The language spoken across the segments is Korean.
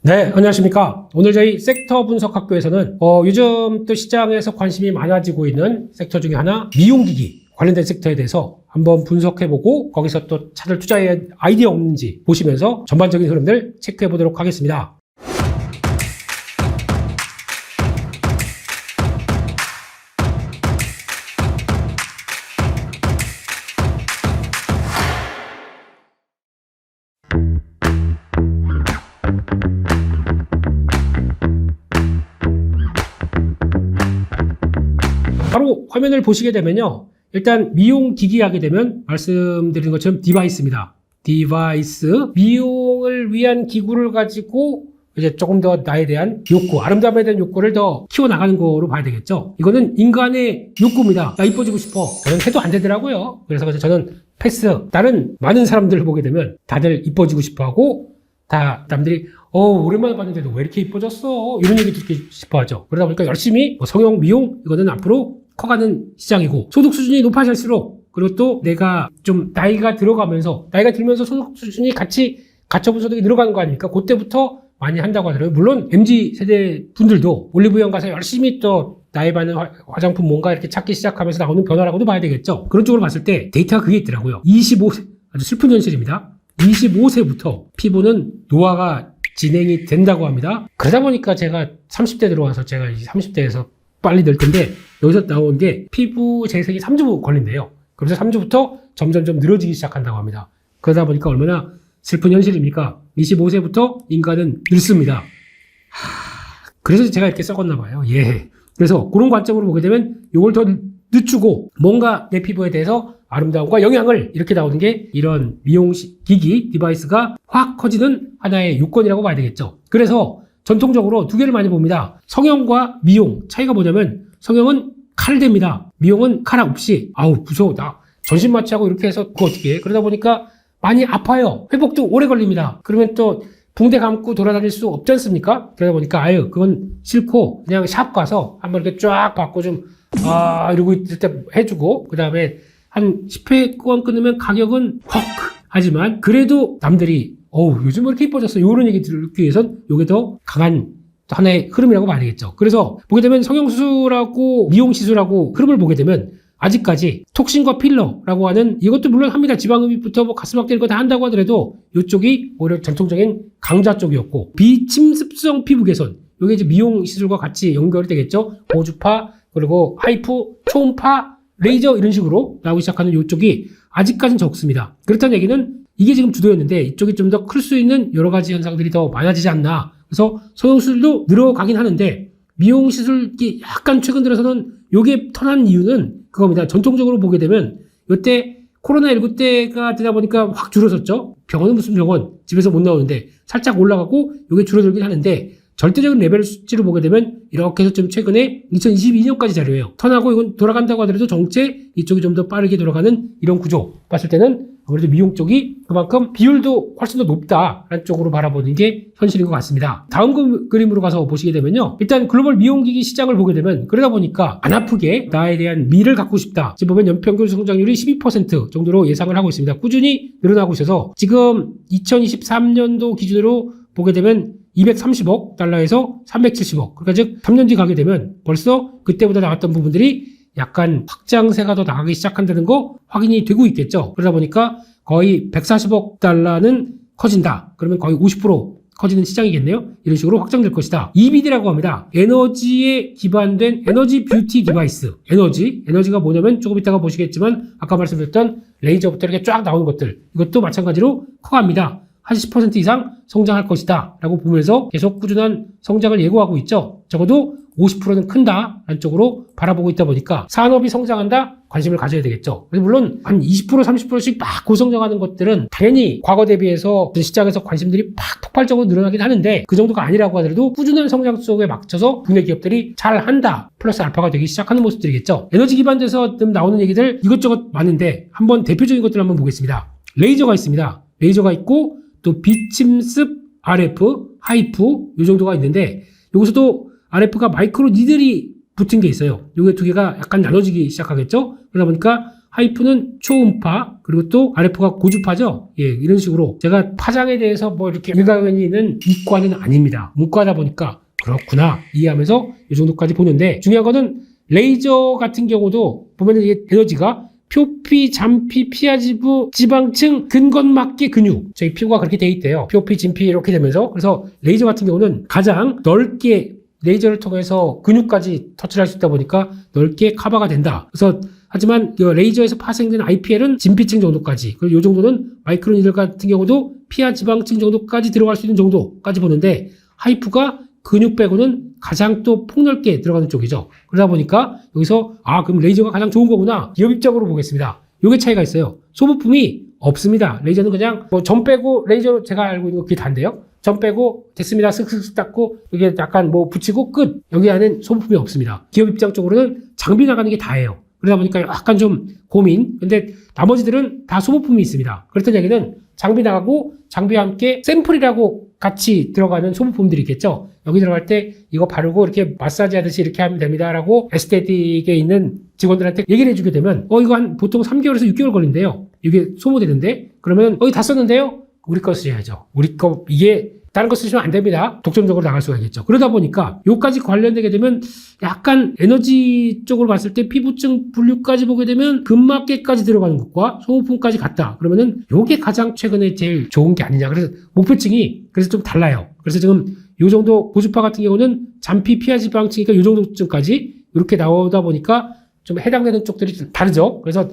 네, 안녕하십니까. 오늘 저희 섹터 분석 학교에서는 요즘 또 시장에서 관심이 많아지고 있는 섹터 중에 하나 미용기기 관련된 섹터에 대해서 한번 분석해보고 거기서 또 찾을 투자의 아이디어 없는지 보시면서 전반적인 흐름들 체크해보도록 하겠습니다. 바로 화면을 보시게 되면요. 일단 미용 기기 하게 되면 말씀드린 것처럼 디바이스입니다. 디바이스, 미용을 위한 기구를 가지고 이제 조금 더 나에 대한 욕구, 아름다움에 대한 욕구를 더 키워나가는 거로 봐야 되겠죠. 이거는 인간의 욕구입니다. 나 이뻐지고 싶어. 저는 해도 안 되더라고요. 그래서 저는 패스. 다른 많은 사람들을 보게 되면 다들 이뻐지고 싶어 하고 다 남들이 오랜만에 봤는데도 왜 이렇게 이뻐졌어? 이런 얘기 듣기 싶어 하죠. 그러다 보니까 열심히 성형, 미용 이거는 앞으로 커가는 시장이고 소득 수준이 높아질수록 그리고 또 내가 좀 나이가 들면서 소득 수준이 같이 가처분 소득이 늘어가는 거 아닙니까? 그때부터 많이 한다고 하더라고요. 물론 MZ 세대 분들도 올리브영 가서 열심히 또 나에 맞는 화장품 뭔가 이렇게 찾기 시작하면서 나오는 변화라고도 봐야 되겠죠. 그런 쪽으로 봤을 때 데이터가 그게 있더라고요. 25세, 아주 슬픈 현실입니다. 25세부터 피부는 노화가 진행이 된다고 합니다. 그러다 보니까 제가 30대 들어와서 제가 30대에서 빨리 늘 텐데 여기서 나온 게 피부 재생이 3주 걸린대요. 그래서 3주부터 점점점 늘어지기 시작한다고 합니다. 그러다 보니까 얼마나 슬픈 현실입니까? 25세부터 인간은 늙습니다. 그래서 제가 이렇게 썩었나 봐요. 예. 그래서 그런 관점으로 보게 되면 이걸 더 늦추고 뭔가 내 피부에 대해서 아름다움과 영양을 이렇게 나오는 게 이런 미용 기기 디바이스가 확 커지는 하나의 요건이라고 봐야 되겠죠. 그래서 전통적으로 두 개를 많이 봅니다. 성형과 미용 차이가 뭐냐면 성형은 칼대입니다. 미용은 칼 없이 무서워 나 전신 마취하고 이렇게 해서 그거 어떻게 해? 그러다 보니까 많이 아파요. 회복도 오래 걸립니다. 그러면 또 붕대 감고 돌아다닐 수 없지 않습니까? 그러다 보니까 그건 싫고 그냥 샵 가서 한번 이렇게 쫙 받고 좀 이러고 있을 때 해주고 그 다음에 한 10회 구간 끊으면 가격은 헉 하지만 그래도 남들이 요즘 왜 이렇게 이뻐졌어 이런 얘기 듣기 위해선 이게 더 강한 하나의 흐름이라고 봐야 되겠죠. 그래서 보게 되면 성형수술하고 미용시술하고 흐름을 보게 되면 아직까지 톡신과 필러라고 하는 이것도 물론 합니다. 지방흡입부터 가슴 확대 이거 다 한다고 하더라도 이쪽이 오히려 전통적인 강자 쪽이었고 비침습성 피부 개선 이게 이제 미용시술과 같이 연결이 되겠죠. 고주파 그리고 하이프, 초음파, 레이저 이런 식으로 나오기 시작하는 이쪽이 아직까지는 적습니다. 그렇다는 얘기는 이게 지금 주도였는데 이쪽이 좀 더 클 수 있는 여러 가지 현상들이 더 많아지지 않나. 그래서 성형수술도 늘어가긴 하는데 미용시술이 약간 최근 들어서는 요게 턴한 이유는 그겁니다. 전통적으로 보게 되면 이때 코로나19 때가 되다 보니까 확 줄어섰죠. 병원은 무슨 병원 집에서 못 나오는데 살짝 올라가고 요게 줄어들긴 하는데 절대적인 레벨 수치를 보게 되면 이렇게 해서 좀 최근에 2022년까지 자료예요. 턴하고 이건 돌아간다고 하더라도 정체 이쪽이 좀 더 빠르게 돌아가는 이런 구조 봤을 때는 아무래도 미용 쪽이 그만큼 비율도 훨씬 더 높다라는 쪽으로 바라보는 게 현실인 것 같습니다. 다음 그림으로 가서 보시게 되면요. 일단 글로벌 미용기기 시장을 보게 되면 그러다 보니까 안 아프게 나에 대한 미를 갖고 싶다. 지금 보면 연평균 성장률이 12% 정도로 예상을 하고 있습니다. 꾸준히 늘어나고 있어서 지금 2023년도 기준으로 보게 되면 230억 달러에서 370억. 그러니까 즉 3년 뒤 가게 되면 벌써 그때보다 나왔던 부분들이 약간 확장세가 더 나가기 시작한다는 거 확인이 되고 있겠죠. 그러다 보니까 거의 140억 달러는 커진다. 그러면 거의 50% 커지는 시장이겠네요. 이런 식으로 확장될 것이다. EBD라고 합니다. 에너지에 기반된 에너지 뷰티 디바이스. 에너지가 뭐냐면 조금 이따가 보시겠지만 아까 말씀드렸던 레이저부터 이렇게 쫙 나오는 것들. 이것도 마찬가지로 커갑니다. 한 10% 이상 성장할 것이다 라고 보면서 계속 꾸준한 성장을 예고하고 있죠. 적어도 50%는 큰다 라는 쪽으로 바라보고 있다 보니까 산업이 성장한다? 관심을 가져야 되겠죠. 그래서 물론 한 20% 30%씩 막 고성장하는 것들은 당연히 과거 대비해서 시장에서 관심들이 팍 폭발적으로 늘어나긴 하는데 그 정도가 아니라고 하더라도 꾸준한 성장 속에 맞춰서 국내 기업들이 잘한다 플러스 알파가 되기 시작하는 모습들이겠죠. 에너지 기반돼서 나오는 얘기들 이것저것 많은데 한번 대표적인 것들을 한번 보겠습니다. 레이저가 있습니다. 레이저가 있고 또 비침습 RF, 하이프 이 정도가 있는데 여기서도 RF가 마이크로 니들이 붙은 게 있어요. 요게 두 개가 약간 나눠지기 시작하겠죠. 그러다 보니까 하이프는 초음파, 그리고 또 RF가 고주파죠. 예, 이런 식으로 제가 파장에 대해서 뭐 이렇게 일가견이 있는 이과는 아닙니다. 문과다 보니까 그렇구나 이해하면서 이 정도까지 보는데, 중요한 거는 레이저 같은 경우도 보면 이게 에너지가 표피, 잔피, 피하지부, 지방층, 근건막계 근육. 저희 피부가 그렇게 돼 있대요. 표피, 진피 이렇게 되면서. 그래서 레이저 같은 경우는 가장 넓게 레이저를 통해서 근육까지 터치할 수 있다 보니까 넓게 커버가 된다. 그래서 하지만 레이저에서 파생된 IPL은 진피층 정도까지, 그리고 이 정도는 마이크로 니들 같은 경우도 피하 지방층 정도까지 들어갈 수 있는 정도까지 보는데, 하이프가 근육 빼고는 가장 또 폭넓게 들어가는 쪽이죠. 그러다 보니까 여기서 그럼 레이저가 가장 좋은 거구나. 기업 입장으로 보겠습니다. 요게 차이가 있어요. 소모품이 없습니다. 레이저는 그냥 뭐 점 빼고, 레이저 제가 알고 있는 거 그게 다인데요. 점 빼고 됐습니다. 슥슥슥 닦고 이게 약간 뭐 붙이고 끝. 여기 안엔 소모품이 없습니다. 기업 입장 쪽으로는 장비 나가는 게 다예요. 그러다 보니까 약간 좀 고민. 근데 나머지들은 다 소모품이 있습니다. 그렇다는 얘기는 장비 나가고 장비와 함께 샘플이라고 같이 들어가는 소모품들이 있겠죠. 여기 들어갈 때 이거 바르고 이렇게 마사지 하듯이 이렇게 하면 됩니다 라고 에스테틱에 있는 직원들한테 얘기를 해주게 되면 이거 한 보통 3개월에서 6개월 걸린대요. 이게 소모되는데, 그러면 다 썼는데요? 우리 거 쓰셔야죠. 우리 거, 이게 다른 거 쓰시면 안 됩니다. 독점적으로 나갈 수가 있겠죠. 그러다 보니까 요까지 관련되게 되면 약간 에너지 쪽으로 봤을 때 피부층 분류까지 보게 되면 근막계까지 들어가는 것과 소모품까지 같다. 그러면은 요게 가장 최근에 제일 좋은 게 아니냐. 그래서 목표층이 그래서 좀 달라요. 그래서 지금 요 정도 고주파 같은 경우는 잔피 피하지방층이니까 요 정도쯤까지 이렇게 나오다 보니까 좀 해당되는 쪽들이 좀 다르죠. 그래서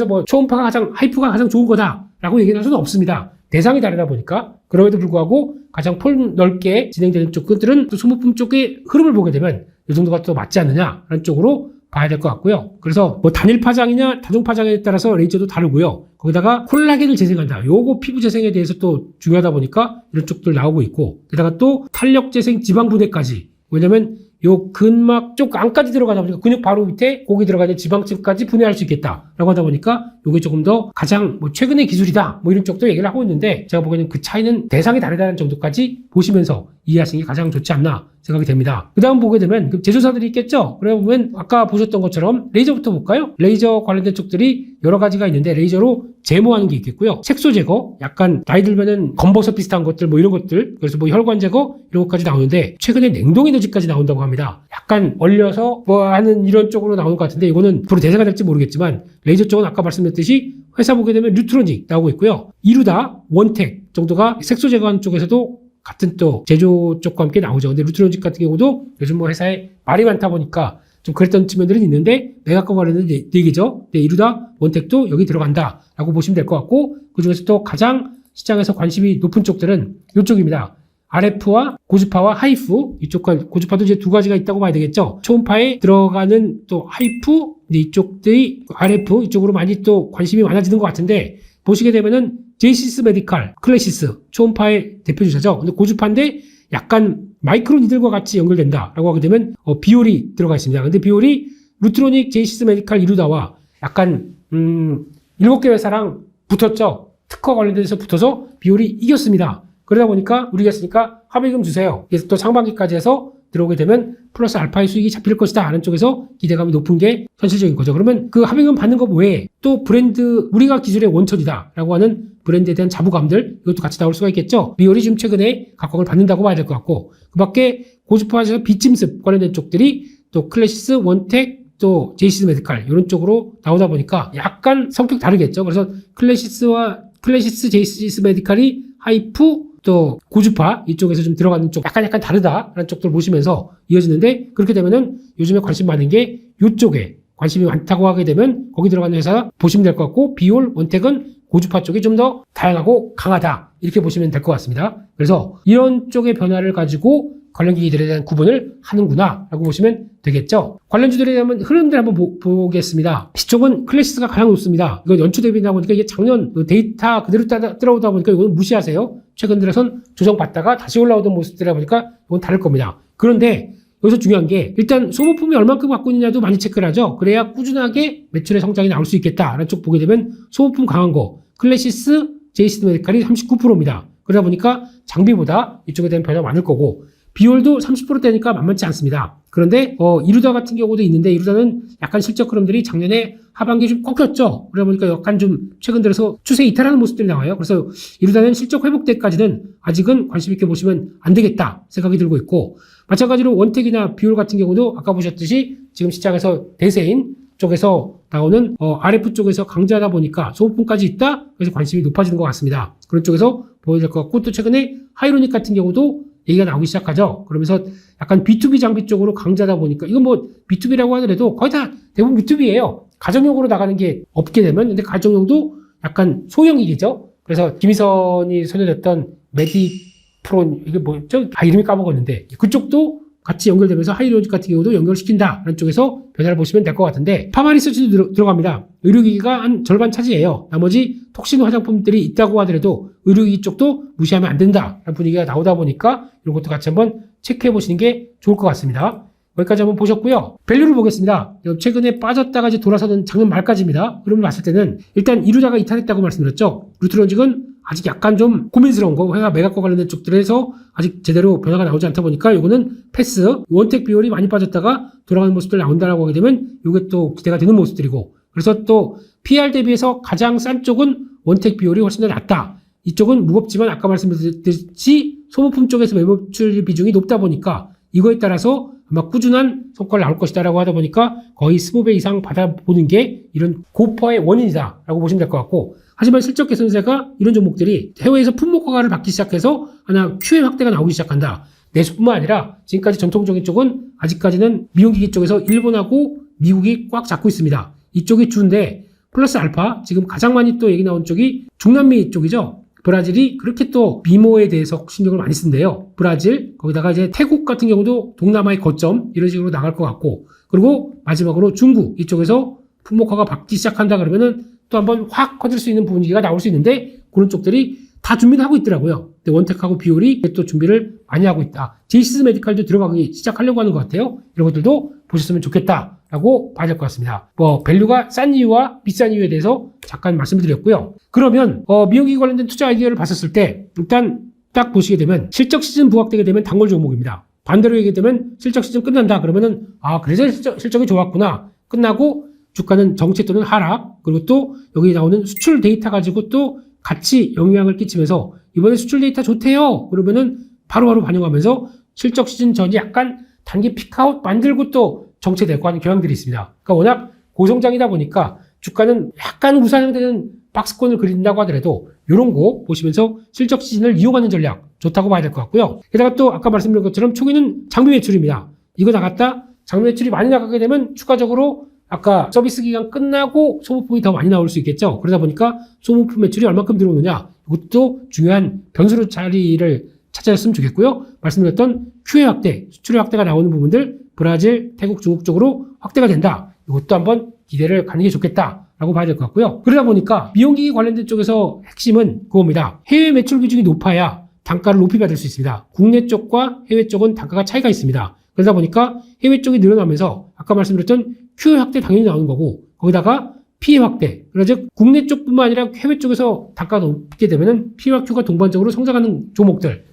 뭐 초음파가 가장, 하이프가 가장 좋은 거다라고 얘기할 수는 없습니다. 대상이 다르다 보니까. 그럼에도 불구하고 가장 폭넓게 진행되는 쪽들은 또 소모품 쪽의 흐름을 보게 되면 이 정도가 또 맞지 않느냐라는 쪽으로 봐야 될 것 같고요. 그래서 뭐 단일 파장이냐 다중 파장에 따라서 레이저도 다르고요. 거기다가 콜라겐을 재생한다. 요거 피부 재생에 대해서 또 중요하다 보니까 이런 쪽들 나오고 있고, 게다가 또 탄력 재생 지방 분해까지. 왜냐면 요 근막 쪽 안까지 들어가다 보니까 근육 바로 밑에 고기 들어가는 지방층까지 분해할 수 있겠다라고 하다 보니까 요게 조금 더 가장 뭐 최근의 기술이다 뭐 이런 쪽도 얘기를 하고 있는데, 제가 보기에는 그 차이는 대상이 다르다는 정도까지 보시면서 이해하시는 게 가장 좋지 않나 생각이 됩니다. 그 다음 보게 되면 제조사들이 있겠죠. 그러면 아까 보셨던 것처럼 레이저부터 볼까요? 레이저 관련된 쪽들이 여러 가지가 있는데, 레이저로 제모하는 게 있겠고요. 색소 제거, 약간 나이 들면은 검버섯 비슷한 것들 뭐 이런 것들, 그래서 뭐 혈관 제거 이런 것까지 나오는데, 최근에 냉동 에너지까지 나온다고 합니다. 약간 얼려서 뭐 하는 이런 쪽으로 나오는 것 같은데, 이거는 앞으로 대세가 될지 모르겠지만 레이저 쪽은 아까 말씀드렸듯이 회사 보게 되면 뉴트로닉 나오고 있고요. 이루다, 원텍 정도가 색소 제거하는 쪽에서도 같은 또 제조 쪽과 함께 나오죠. 근데 루트로닉 같은 경우도 요즘 뭐 회사에 말이 많다 보니까 좀 그랬던 측면들은 있는데, 메가과 관련된 얘기죠. 네, 이루다, 원텍도 여기 들어간다라고 보시면 될 것 같고, 그 중에서 또 가장 시장에서 관심이 높은 쪽들은 이쪽입니다. RF와 고주파와 하이프, 이쪽과 고주파도 이제 두 가지가 있다고 봐야 되겠죠. 초음파에 들어가는 또 하이프, 이쪽들이 RF 이쪽으로 많이 또 관심이 많아지는 것 같은데, 보시게 되면은 제이시스 메디칼, 클래시스, 초음파의 대표 주자죠. 근데 고주파인데 약간 마이크로 니들과 같이 연결된다라고 하게 되면 비올이 들어가 있습니다. 근데 비올이 루트로닉, 제이시스 메디칼, 이루다와 약간 7개 회사랑 붙었죠. 특허 관련돼서 붙어서 비올이 이겼습니다. 그러다 보니까 우리가 했으니까 합의금 주세요. 그래서 또 상반기까지 해서 들어오게 되면 플러스 알파의 수익이 잡힐 것이다 하는 쪽에서 기대감이 높은 게 현실적인 거죠. 그러면 그 합의금 받는 것 외에 또 브랜드, 우리가 기술의 원천이다 라고 하는 브랜드에 대한 자부감들, 이것도 같이 나올 수가 있겠죠. 비올이 지금 최근에 각광을 받는다고 봐야 될 것 같고, 그 밖에 고주파에서 비침습 관련된 쪽들이 또 클래시스, 원텍, 또 제이시스 메디칼 이런 쪽으로 나오다 보니까 약간 성격 다르겠죠. 그래서 클래시스, 제이시스 메디칼이 하이프, 또 고주파 이쪽에서 좀 들어가는 쪽 약간 다르다라는 쪽들 보시면서 이어지는데, 그렇게 되면은 요즘에 관심 많은 게 이쪽에 관심이 많다고 하게 되면 거기 들어가는 회사 보시면 될 것 같고, 비올, 원텍은 고주파 쪽이 좀 더 다양하고 강하다 이렇게 보시면 될 것 같습니다. 그래서 이런 쪽의 변화를 가지고 관련 기기들에 대한 구분을 하는구나 라고 보시면 되겠죠. 관련주들에 대한 흐름들 한번 보겠습니다. 시총은 클래시스가 가장 높습니다. 이건 연초 대비나 보니까 이게 작년 데이터 그대로 따라오다 보니까 이건 무시하세요. 최근 들어선 조정받다가 다시 올라오던 모습들이라 보니까 이건 다를 겁니다. 그런데 여기서 중요한 게, 일단 소모품이 얼만큼 갖고 있느냐도 많이 체크를 하죠. 그래야 꾸준하게 매출의 성장이 나올 수 있겠다라는 쪽 보게 되면 소모품 강한 거 클래시스, 제이시스 메디칼이 39%입니다. 그러다 보니까 장비보다 이쪽에 대한 변화가 많을 거고, 비율도 30%대니까 만만치 않습니다. 그런데 이루다 같은 경우도 있는데 이루다는 약간 실적 흐름들이 작년에 하반기에 좀 꺾였죠. 그러다 보니까 약간 좀 최근 들어서 추세 이탈하는 모습들이 나와요. 그래서 이루다는 실적 회복 때까지는 아직은 관심 있게 보시면 안 되겠다 생각이 들고 있고, 마찬가지로 원택이나 비율 같은 경우도 아까 보셨듯이 지금 시장에서 대세인 쪽에서 나오는 RF 쪽에서 강조하다 보니까 소모품까지 있다. 그래서 관심이 높아지는 것 같습니다. 그런 쪽에서 보여야 될 것 같고, 또 최근에 하이로닉 같은 경우도 얘기가 나오기 시작하죠. 그러면서 약간 B2B 장비 쪽으로 강조하다 보니까, 이건 뭐 B2B라고 하더라도 거의 다 대부분 B2B예요. 가정용으로 나가는 게 없게 되면, 근데 가정용도 약간 소형이겠죠. 그래서 김희선이 소개됐던 메디프론, 이게 뭐죠? 이름이 까먹었는데, 그쪽도 같이 연결되면서 하이로직 같은 경우도 연결시킨다. 라는 쪽에서 변화를 보시면 될 것 같은데, 파마리서치도 들어갑니다. 의료기기가 한 절반 차지해요. 나머지 톡신 화장품들이 있다고 하더라도 의료기기 쪽도 무시하면 안 된다. 라는 분위기가 나오다 보니까 이런 것도 같이 한번 체크해 보시는 게 좋을 것 같습니다. 여기까지 한번 보셨고요. 밸류를 보겠습니다. 최근에 빠졌다가 이제 돌아서는 작년 말까지입니다. 그러면 봤을 때는 일단 이루다가 이탈했다고 말씀드렸죠. 루트론직은 아직 약간 좀 고민스러운 거, 회사 매각과 관련된 쪽들에서 아직 제대로 변화가 나오지 않다 보니까 이거는 패스, 원택 비율이 많이 빠졌다가 돌아가는 모습들 나온다라고 하게 되면 이게 또 기대가 되는 모습들이고, 그래서 또 PR 대비해서 가장 싼 쪽은 원택 비율이 훨씬 더 낮다. 이쪽은 무겁지만 아까 말씀드렸듯이 소모품 쪽에서 매물출 비중이 높다 보니까 이거에 따라서 아마 꾸준한 성과를 나올 것이다라고 하다 보니까 거의 15배 이상 받아보는 게 이런 고퍼의 원인이다라고 보시면 될 것 같고, 하지만 실적 개선세가 이런 종목들이 해외에서 품목 허가를 받기 시작해서 하나 QA 확대가 나오기 시작한다. 내수뿐만 아니라 지금까지 전통적인 쪽은 아직까지는 미용기기 쪽에서 일본하고 미국이 꽉 잡고 있습니다. 이쪽이 주인데 플러스 알파, 지금 가장 많이 또 얘기 나온 쪽이 중남미 쪽이죠. 브라질이 그렇게 또 미모에 대해서 신경을 많이 쓴대요. 브라질, 거기다가 이제 태국 같은 경우도 동남아의 거점 이런 식으로 나갈 것 같고, 그리고 마지막으로 중국 이쪽에서 품목화가 받기 시작한다 그러면은 또 한번 확 커질 수 있는 분위기가 나올 수 있는데, 그런 쪽들이 다 준비를 하고 있더라고요. 근데 원택하고 비율이 또 준비를 많이 하고 있다. 제이시스 메디칼도 들어가기 시작하려고 하는 것 같아요. 이런 것들도 보셨으면 좋겠다라고 봐야 될 것 같습니다. 밸류가 싼 이유와 비싼 이유에 대해서 잠깐 말씀을 드렸고요. 그러면 미용기기 관련된 투자 아이디어를 봤었을 때 일단 딱 보시게 되면 실적 시즌 부각되게 되면 단골 종목입니다. 반대로 얘기하게 되면 실적 시즌 끝난다 그러면은 그래서 실적이 좋았구나. 끝나고 주가는 정체 또는 하락, 그리고 또 여기 나오는 수출 데이터 가지고 또 같이 영향을 끼치면서 이번에 수출 데이터 좋대요. 그러면은 바로바로 반영하면서 실적 시즌 전이 약간 단기 픽아웃 만들고 또 정체되고 하는 경향들이 있습니다. 그러니까 워낙 고성장이다 보니까 주가는 약간 우상향되는 박스권을 그린다고 하더라도 이런 거 보시면서 실적 시즌을 이용하는 전략 좋다고 봐야 될 것 같고요. 게다가 또 아까 말씀드린 것처럼 초기는 장비 매출입니다. 이거 나갔다 장비 매출이 많이 나가게 되면 추가적으로 아까 서비스 기간 끝나고 소모품이 더 많이 나올 수 있겠죠. 그러다 보니까 소모품 매출이 얼마큼 들어오느냐, 이것도 중요한 변수로 자리를 찾아줬으면 좋겠고요. 말씀드렸던 QA 확대, 수출의 확대가 나오는 부분들 브라질, 태국, 중국 쪽으로 확대가 된다. 이것도 한번 기대를 가는 게 좋겠다라고 봐야 될 것 같고요. 그러다 보니까 미용기기 관련된 쪽에서 핵심은 그겁니다. 해외 매출 비중이 높아야 단가를 높이 받을 수 있습니다. 국내 쪽과 해외 쪽은 단가가 차이가 있습니다. 그러다 보니까 해외 쪽이 늘어나면서 아까 말씀드렸던 QA 확대 당연히 나오는 거고, 거기다가 PE 확대, 즉 국내 쪽뿐만 아니라 해외 쪽에서 단가가 높게 되면은 P와 Q가 동반적으로 성장하는 종목들,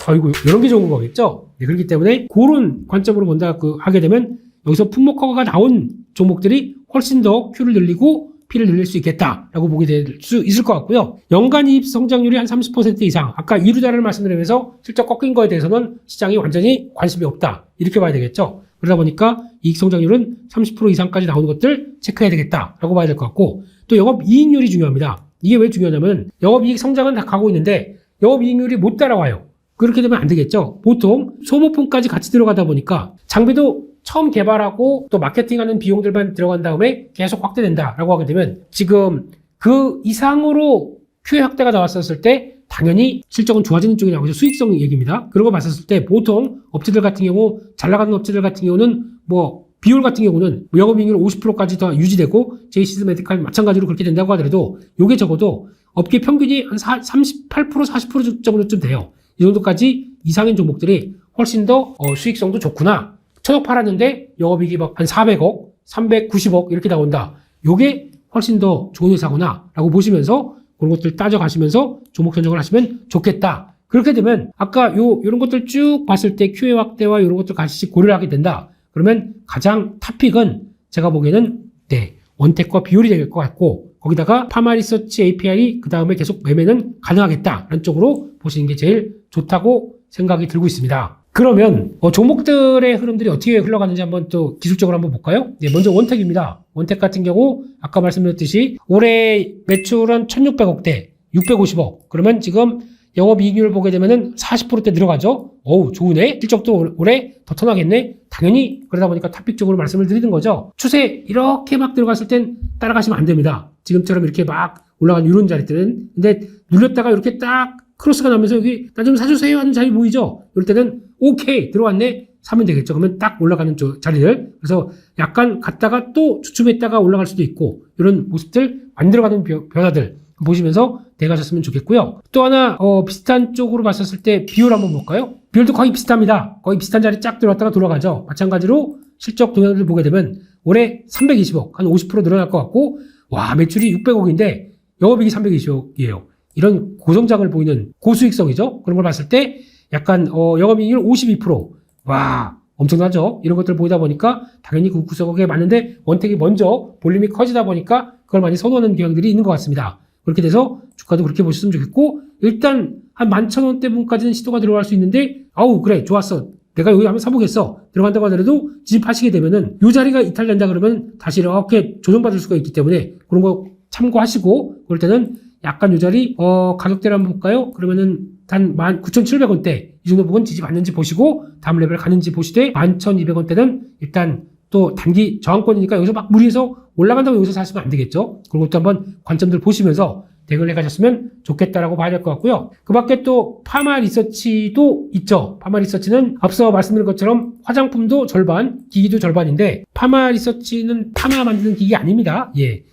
아이고 이런 게 좋은 거겠죠. 네, 그렇기 때문에 그런 관점으로 본다 하게 되면 여기서 품목 허가가 나온 종목들이 훨씬 더 Q를 늘리고 P를 늘릴 수 있겠다라고 보게 될 수 있을 것 같고요. 연간 이익 성장률이 한 30% 이상, 아까 이루다를 말씀드리면서 실적 꺾인 거에 대해서는 시장이 완전히 관심이 없다, 이렇게 봐야 되겠죠. 그러다 보니까 이익 성장률은 30% 이상까지 나오는 것들 체크해야 되겠다라고 봐야 될 것 같고, 또 영업이익률이 중요합니다. 이게 왜 중요하냐면 영업이익 성장은 다 가고 있는데 영업이익률이 못 따라와요. 그렇게 되면 안 되겠죠. 보통 소모품까지 같이 들어가다 보니까 장비도 처음 개발하고 또 마케팅하는 비용들만 들어간 다음에 계속 확대된다라고 하게 되면 지금 그 이상으로 QA 확대가 나왔었을 때 당연히 실적은 좋아지는 쪽이 나오죠. 수익성 얘기입니다. 그런 거 봤었을 때 보통 업체들 같은 경우, 잘 나가는 업체들 같은 경우는 비율 같은 경우는 영업이익률 50%까지 더 유지되고 제이시스 메디칼 마찬가지로 그렇게 된다고 하더라도 이게 적어도 업계 평균이 한 38%, 40% 정도쯤 돼요. 이 정도까지 이상인 종목들이 훨씬 더 수익성도 좋구나. 1,000억 팔았는데 영업이익이 한 400억, 390억 이렇게 나온다. 이게 훨씬 더 좋은 회사구나 라고 보시면서 그런 것들 따져가시면서 종목 선정을 하시면 좋겠다. 그렇게 되면 아까 요런 것들 쭉 봤을 때 QA 확대와 이런 것들 같이 고려를 하게 된다. 그러면 가장 탑픽은 제가 보기에는 원택과 비율이 될 것 같고, 거기다가 파마 리서치 API 그 다음에 계속 매매는 가능하겠다라는 쪽으로 보시는 게 제일 좋다고 생각이 들고 있습니다. 그러면 종목들의 흐름들이 어떻게 흘러가는지 한번 또 기술적으로 한번 볼까요? 먼저 원택입니다. 원택 같은 경우 아까 말씀드렸듯이 올해 매출은 1600억대 650억. 그러면 지금 영업이익률 보게 되면은 40%대 늘어가죠. 어우, 좋으네. 실적도 올해 더 터나겠네. 당연히 그러다 보니까 탑픽 쪽으로 말씀을 드리는 거죠. 추세 이렇게 막 들어갔을 땐 따라가시면 안 됩니다. 지금처럼 이렇게 막 올라간 이런 자리들은. 근데 눌렸다가 이렇게 딱 크로스가 나면서 여기 나 좀 사주세요 하는 자리 보이죠? 이럴 때는 오케이 들어왔네 사면 되겠죠. 그러면 딱 올라가는 자리들. 그래서 약간 갔다가 또 주춤했다가 올라갈 수도 있고 이런 모습들 만들어가는 변화들 보시면서 대가셨으면 좋겠고요. 또 하나 비슷한 쪽으로 봤었을 때 비율 한번 볼까요? 비율도 거의 비슷합니다. 거의 비슷한 자리 쫙 들어왔다가 돌아가죠. 마찬가지로 실적 동향을 보게 되면 올해 320억 한 50% 늘어날 것 같고, 와 매출이 600억인데 영업이익이 320억이에요. 이런 고성장을 보이는 고수익성이죠. 그런 걸 봤을 때 약간 영업이익률 52%. 와 엄청나죠. 이런 것들 보이다 보니까 당연히 그 구석에 맞는데 원택이 먼저 볼륨이 커지다 보니까 그걸 많이 선호하는 경향들이 있는 것 같습니다. 그렇게 돼서 주가도 그렇게 보셨으면 좋겠고, 일단 한 11,000원대분까지는 시도가 들어갈 수 있는데 아우 그래 좋았어 내가 여기 한번 사보겠어 들어간다고 하더라도 진입하시게 되면은 이 자리가 이탈된다 그러면 다시 이렇게 조정받을 수가 있기 때문에 그런 거 참고하시고, 그럴 때는 약간 이 자리 가격대를 한번 볼까요? 그러면은 한 19,700원대 이 정도 부분 지지받는지 보시고 다음 레벨 가는지 보시되, 11,200원대는 일단 또 단기 저항권이니까 여기서 막 무리해서 올라간다고 여기서 사시면 안 되겠죠. 그런 것도 한번 관점들 보시면서 대응을 해가셨으면 좋겠다라고 봐야 될 것 같고요. 그 밖에 또 파마 리서치도 있죠. 파마 리서치는 앞서 말씀드린 것처럼 화장품도 절반, 기기도 절반인데, 파마 리서치는 파마 만드는 기기 아닙니다.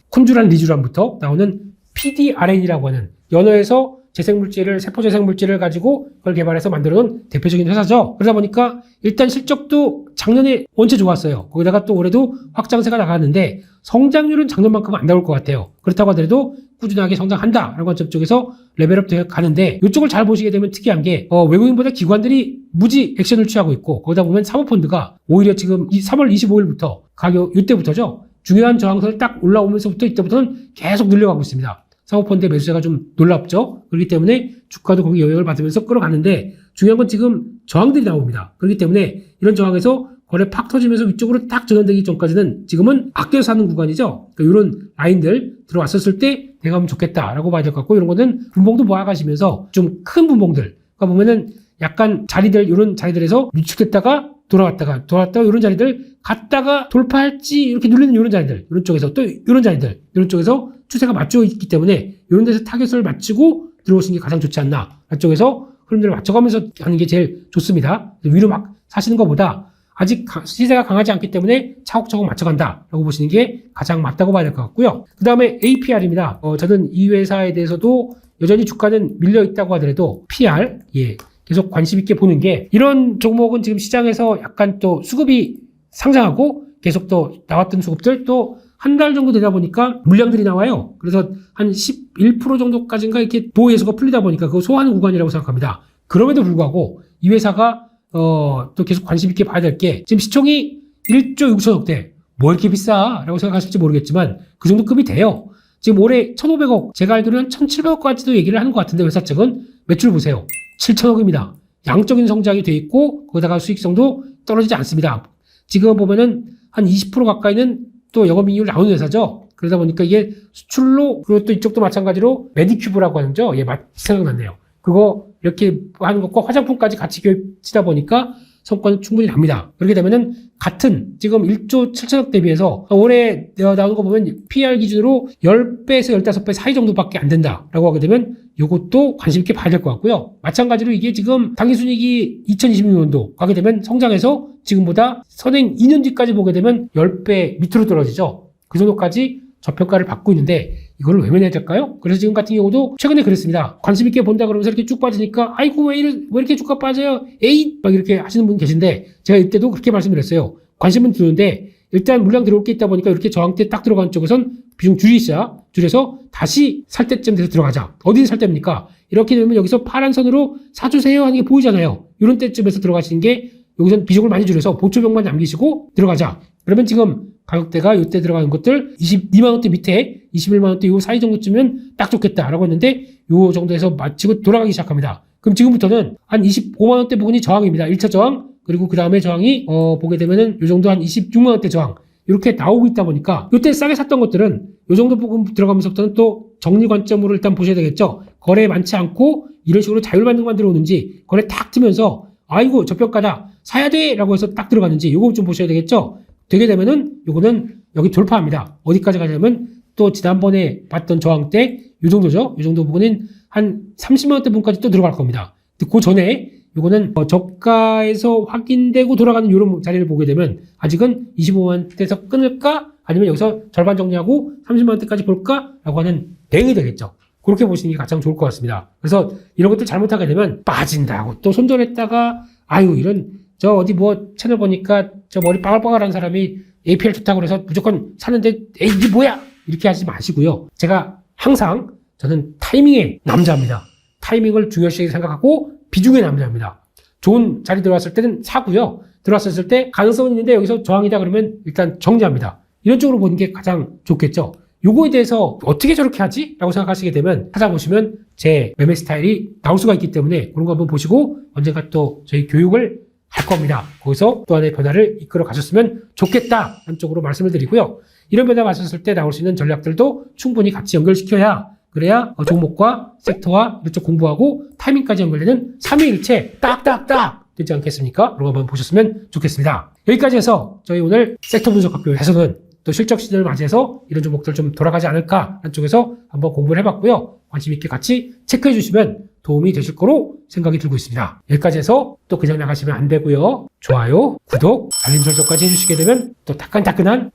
콘주란 리주란부터 나오는 PDRN이라고 하는 연어에서 재생물질을, 세포 재생물질을 가지고 그걸 개발해서 만들어놓은 대표적인 회사죠. 그러다 보니까 일단 실적도 작년에 원체 좋았어요. 거기다가 또 올해도 확장세가 나갔는데 성장률은 작년만큼은 안 나올 것 같아요. 그렇다고 하더라도 꾸준하게 성장한다라는 관점 쪽에서 레벨업 되어 가는데, 이쪽을 잘 보시게 되면 특이한 게 외국인보다 기관들이 무지 액션을 취하고 있고, 거기다 보면 사모펀드가 오히려 지금 3월 25일부터 가격 이때부터죠. 중요한 저항선을 딱 올라오면서부터 이때부터는 계속 늘려가고 있습니다. 사모펀드의 매수세가 좀 놀랍죠. 그렇기 때문에 주가도 거기 영향을 받으면서 끌어가는데, 중요한 건 지금 저항들이 나옵니다. 그렇기 때문에 이런 저항에서 거래 팍 터지면서 위쪽으로 딱 전환되기 전까지는 지금은 아껴 사는 구간이죠. 그러니까 이런 라인들 들어왔었을 때 대가면 좋겠다라고 봐야 될 것 같고, 이런 거는 분봉도 모아가시면서 좀 큰 분봉들, 그러니까 보면은 약간 자리들, 이런 자리들에서 위축됐다가 돌아왔다가 이런 자리들 갔다가 돌파할지 이렇게 눌리는 이런 자리들, 이런 쪽에서 또 이런 자리들, 이런 쪽에서 추세가 맞춰 있기 때문에 이런 데서 타겟을 맞추고 들어오시는 게 가장 좋지 않나. 이쪽에서 흐름들을 맞춰가면서 하는 게 제일 좋습니다. 위로 막 사시는 것보다 아직 시세가 강하지 않기 때문에 차곡차곡 맞춰간다라고 보시는 게 가장 맞다고 봐야 될 것 같고요. 그 다음에 APR입니다. 저는 이 회사에 대해서도 여전히 주가는 밀려 있다고 하더라도 PR, 계속 관심 있게 보는 게, 이런 종목은 지금 시장에서 약간 또 수급이 상장하고 계속 또 나왔던 수급들 또 한 달 정도 되다 보니까 물량들이 나와요. 그래서 한 11% 정도까지인가 이렇게 보호 예수가 풀리다 보니까 그거 소화하는 구간이라고 생각합니다. 그럼에도 불구하고 이 회사가 또 계속 관심 있게 봐야 될 게, 지금 시총이 1조 6천억대 뭐 이렇게 비싸 라고 생각하실지 모르겠지만 그 정도 급이 돼요. 지금 올해 1,500억, 제가 알기로는 1,700억까지도 얘기를 하는 것 같은데 회사 측은 매출 보세요. 7천억입니다. 양적인 성장이 돼 있고 거기다가 수익성도 떨어지지 않습니다. 지금 보면은 한 20% 가까이는 또 영업이익률 나오는 회사죠. 그러다 보니까 이게 수출로, 그리고 또 이쪽도 마찬가지로 메디큐브라고 하는죠. 생각났네요. 그거 이렇게 하는 것과 화장품까지 같이 겹치다 보니까 성과는 충분히 납니다. 그렇게 되면은 같은 지금 1조 7천억 대비해서 올해 나오는 거 보면 PR 기준으로 10배에서 15배 사이 정도밖에 안 된다라고 하게 되면 이것도 관심 있게 봐야 될 것 같고요. 마찬가지로 이게 지금 당기순이익이 2026년도 가게 되면 성장해서 지금보다 선행 2년 뒤까지 보게 되면 10배 밑으로 떨어지죠. 그 정도까지 저평가를 받고 있는데 이걸 외면해야 될까요? 그래서 지금 같은 경우도 최근에 그랬습니다. 관심 있게 본다 그러면서 이렇게 쭉 빠지니까 아이고 왜 이렇게 주가 빠져요? 에잇! 막 이렇게 하시는 분 계신데, 제가 이때도 그렇게 말씀드렸어요. 관심은 드는데 일단 물량 들어올 게 있다 보니까 이렇게 저항대 딱 들어간 쪽에선 비중 줄여서 다시 살 때쯤 돼서 들어가자. 어디서 살 때입니까? 이렇게 되면 여기서 파란 선으로 사주세요 하는 게 보이잖아요. 이런 때쯤에서 들어가시는 게 여기선 비중을 많이 줄여서 보초병만 남기시고 들어가자. 그러면 지금 가격대가 이때 들어가는 것들 22만원대 밑에 21만원대 요 사이 정도쯤은 딱 좋겠다라고 했는데 요 정도에서 마치고 돌아가기 시작합니다. 그럼 지금부터는 한 25만원대 부분이 저항입니다. 1차 저항, 그리고 그 다음에 저항이 보게 되면은 요 정도 한 26만원대 저항 이렇게 나오고 있다 보니까 이때 싸게 샀던 것들은 요 정도 부분 들어가면서부터는 또 정리 관점으로 일단 보셔야 되겠죠. 거래 많지 않고 이런 식으로 자율반등만 들어오는지 거래 탁 트면서 아이고 저평가다 사야 돼 라고 해서 딱 들어가는지 요거 좀 보셔야 되겠죠. 되게 되면은 요거는 여기 돌파합니다. 어디까지 가냐면 또 지난번에 봤던 저항대 요 정도죠. 요 정도 부분은 한 30만원대 부분까지 또 들어갈 겁니다. 그 전에 요거는 저가에서 확인되고 돌아가는 이런 자리를 보게 되면 아직은 25만원대에서 끊을까? 아니면 여기서 절반 정리하고 30만원대까지 볼까? 라고 하는 대응이 되겠죠. 그렇게 보시는 게 가장 좋을 것 같습니다. 그래서 이런 것들 잘못하게 되면 빠진다고 또 손절했다가 아유 이런 저 어디 뭐 채널 보니까 저 머리 빠글빠글한 사람이 APR 좋다고 그래서 무조건 사는데 에이 이게 뭐야 이렇게 하지 마시고요. 제가 항상 저는 타이밍의 남자입니다. 타이밍을 중요시 생각하고 비중의 남자입니다. 좋은 자리 들어왔을 때는 사고요. 들어왔을 때 가능성은 있는데 여기서 저항이다 그러면 일단 정리합니다. 이런 쪽으로 보는 게 가장 좋겠죠. 요거에 대해서 어떻게 저렇게 하지? 라고 생각하시게 되면 찾아보시면 제 매매 스타일이 나올 수가 있기 때문에 그런 거 한번 보시고 언젠가 또 저희 교육을 할 겁니다. 거기서 또 하나의 변화를 이끌어 가셨으면 좋겠다 한쪽으로 말씀을 드리고요. 이런 변화 가셨을 때 나올 수 있는 전략들도 충분히 같이 연결시켜야 그래야 종목과 섹터와 이쪽 공부하고 타이밍까지 연결되는 삼위일체 딱딱딱 되지 않겠습니까? 그런 거 한번 보셨으면 좋겠습니다. 여기까지 해서 저희 오늘 섹터 분석 학교에서는 또 실적 시즌을 맞이해서 이런 종목들 좀 돌아가지 않을까 한쪽에서 한번 공부를 해봤고요. 관심 있게 같이 체크해 주시면 도움이 되실 거로 생각이 들고 있습니다. 여기까지 해서 또 그냥 나가시면 안 되고요. 좋아요, 구독, 알림 설정까지 해주시게 되면 또 따끈따끈한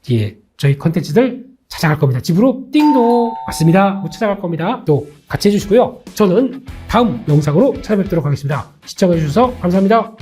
저희 컨텐츠들 찾아갈 겁니다. 집으로 띵동 왔습니다. 못 찾아갈 겁니다. 또 같이 해주시고요. 저는 다음 영상으로 찾아뵙도록 하겠습니다. 시청해주셔서 감사합니다.